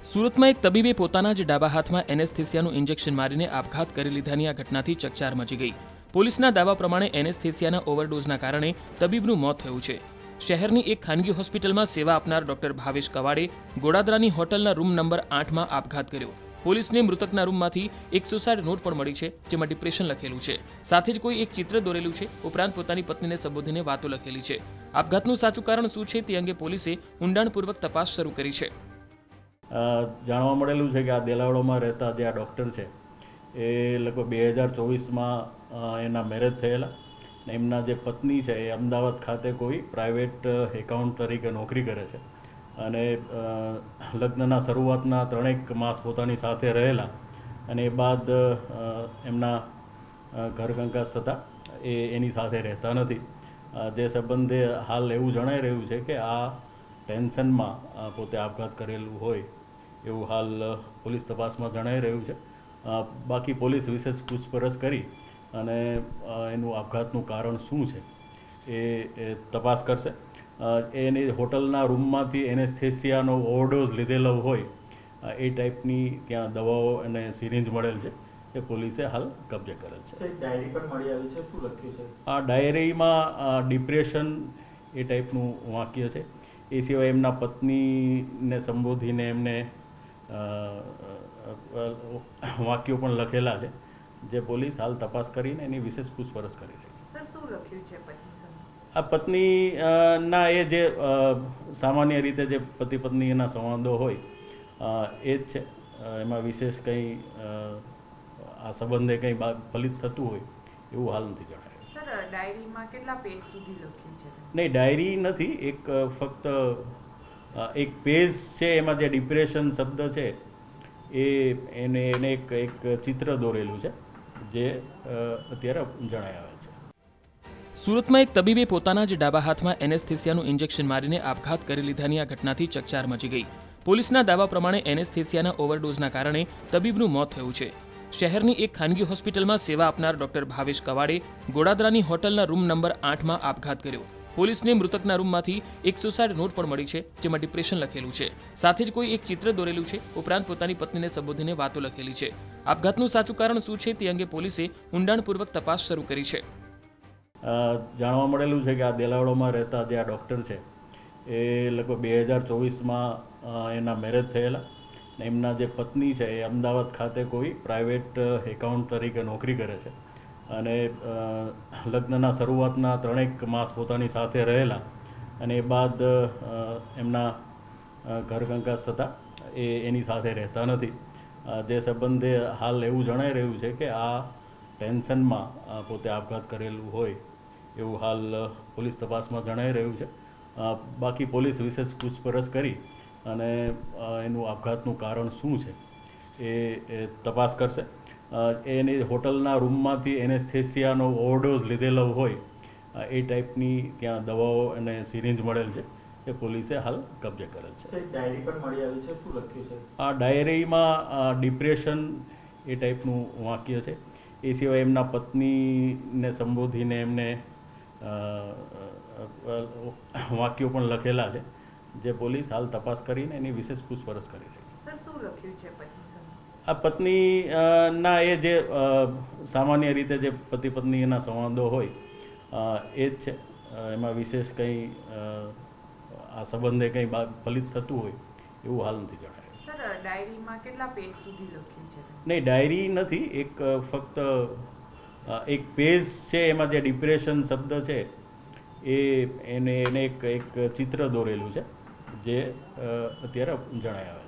સુરતમાં એક તબીબે પોતાના જ ડાબા હાથમાં એનેસ્થેસિયાનું ઇન્જેક્શન મારીને આપઘાત કરી લીધાની આ ઘટનાથી ચકચાર મચી ગઈ. પોલીસના દાવા પ્રમાણે એનેસ્થેસિયાના ઓવરડોઝના કારણે તબીબનું મોત થયું છે. શહેરની એક ખાનગી હોસ્પિટલમાં સેવા આપનાર ડોક્ટર ભાવેશ કવાડે ગોડાદરાની હોટલના રૂમ નંબર 8માં આપઘાત કર્યો. પોલીસને મૃતકના રૂમમાંથી 160 નોટ પણ મળી છે, જેમાં ડિપ્રેશન લખેલું છે. સાથે જ કોઈ એક ચિત્ર દોરેલું છે, ઉપરાંત પોતાની પત્નીને સંબોધીને વાતો લખેલી છે. આપઘાતનું સાચું કારણ શું છે તે અંગે પોલીસે ઊંડાણપૂર્વક તપાસ શરૂ કરી છે. જાણવા મળેલું છે કે આ દેલાવડોમાં રહેતા જે આ ડૉક્ટર છે એ લગભગ 2024માં એના મેરેજ થયેલા ને એમના જે પત્ની છે એ અમદાવાદ ખાતે કોઈ પ્રાઇવેટ એકાઉન્ટ તરીકે નોકરી કરે છે અને લગ્નના શરૂઆતના 3 માસ પોતાની સાથે રહેલા અને એ બાદ એમના ઘર કંકાસ થતાં એની સાથે રહેતા નથી. જે સંબંધે હાલ એવું જણાઈ રહ્યું છે કે આ ટેન્શનમાં પોતે આપઘાત કરેલું હોય એવું હાલ પોલીસ તપાસમાં જણાઈ રહ્યું છે. બાકી પોલીસ વિશેષ પૂછપરછ કરી અને એનું આપઘાતનું કારણ શું છે એ તપાસ કરશે. એની હોટલના રૂમમાંથી એનેસ્થેસિયાનો ઓવરડોઝ લીધેલો હોય એ ટાઈપની ત્યાં દવાઓ અને સિરિંજ મળેલ છે એ પોલીસે હાલ કબજે કરેલ છે. ડાયરી પણ મળી આવી છે, શું લખ્યું છે? આ ડાયરીમાં ડિપ્રેશન એ ટાઈપનું વાક્ય છે. એ સિવાય એમના પત્નીને સંબોધીને એમને વાક્યો પણ લખેલા છે, જે પોલીસ હાલ તપાસ કરીને એની વિશેષ પૂછપરછ કરી રહી છે. સર, શું લખ્યું છે પત્ની? આ પત્ની ના એ જે સામાન્ય રીતે જે પતિ પત્ની એના સંવાદો હોય એ જ છે. એમાં વિશેષ કંઈ આ સંબંધે કંઈ ફલિત થતું હોય એવું હાલ નથી જણાયું. સર, ડાયરીમાં કેટલા પેજ સુધી લખ્યું છે? નહીં, ડાયરી નથી, એક ફક્ત એક પેજ છે. એમાં જે ડિપ્રેશન શબ્દ છે એને એક ચિત્ર દોરેલું છે, જે અત્યારે જણાઈ આવે છે. સુરતમાં એક તબીબે પોતાના જ ડાબા હાથમાં એનેસ્થેસિયાનું ઇન્જેક્શન મારીને આપઘાત કરી લીધાની આ ઘટનાથી ચકચાર મચી ગઈ. પોલીસના દાવા પ્રમાણે એનેસ્થેસિયાના ઓવરડોઝના કારણે તબીબનું મોત થયું છે. શહેરની એક ખાનગી હોસ્પિટલમાં સેવા આપનાર ડોક્ટર ભાવેશ કવાડે ગોડાદરાની હોટલના રૂમ નંબર 8માં આપઘાત કર્યો. પોલીસને મૃતકના રૂમમાંથી 160 નોટ પણ મળી છે, જેમાં ડિપ્રેશન લખેલું છે. સાથે જ કોઈ એક ચિત્ર દોરેલું છે, ઉપરાંત પોતાની પત્નીને સંબોધીને વાતો લખેલી છે. આપઘાતનું સાચું કારણ શું છે તે અંગે પોલીસે ઊંડાણપૂર્વક તપાસ શરૂ કરી છે. જાણવા મળેલું છે કે આ દેલાવડોમાં રહેતા જે આ ડૉક્ટર છે એ લગભગ 2024માં એના મેરેજ થયેલા ને એમના જે પત્ની છે એ અમદાવાદ ખાતે કોઈ પ્રાઇવેટ એકાઉન્ટ તરીકે નોકરી કરે છે અને લગ્નના શરૂઆતના 3 માસ પોતાની સાથે રહેલા અને એ બાદ એમના ઘર કંકાસ થતાં એની સાથે રહેતા નથી. જે સંબંધે હાલ એવું જણાઈ રહ્યું છે કે આ ટેન્શનમાં પોતે આપઘાત કરેલું હોય એવું હાલ પોલીસ તપાસમાં જણાઈ રહ્યું છે. બાકી પોલીસ વિશેષ પૂછપરછ કરી અને એનું આપઘાતનું કારણ શું છે એ તપાસ કરશે. એની હોટલના રૂમમાંથી એનેસ્થેસિયાનો ઓવરડોઝ લીધેલો હોય એ ટાઈપની ત્યાં દવાઓ અને સિરિંજ મળેલ છે એ પોલીસે હાલ કબજે કરેલ છે. ડાયરી પણ મળી આવી છે, શું લખ્યું છે? આ ડાયરીમાં ડિપ્રેશન એ ટાઈપનું વાક્ય છે. એ સિવાય એમના પત્નીને સંબોધીને એમને વાક્યો પણ લખેલા છે, જે પોલીસ હાલ તપાસ કરીને એની વિશેષ પૂછપરછ કરી રહી છે. સર, શું લખ્યું છે પત્ની? આ પત્ની ના એ જે સામાન્ય રીતે જે પતિ પત્ની એના સંવાદો હોય એ જ છે. એમાં વિશેષ કંઈ આ સંબંધે કંઈ ફલિત થતું હોય એવું હાલ નથી જણાયું. સર, ડાયરીમાં કેટલા પેજ સુધી લખ્યું છે? નહીં, ડાયરી નથી, એક ફક્ત એક પેજ છે. એમાં જે ડિપ્રેશન શબ્દ છે એને એક ચિત્ર દોરેલું છે, જે અત્યારે જણાઈ આવે છે.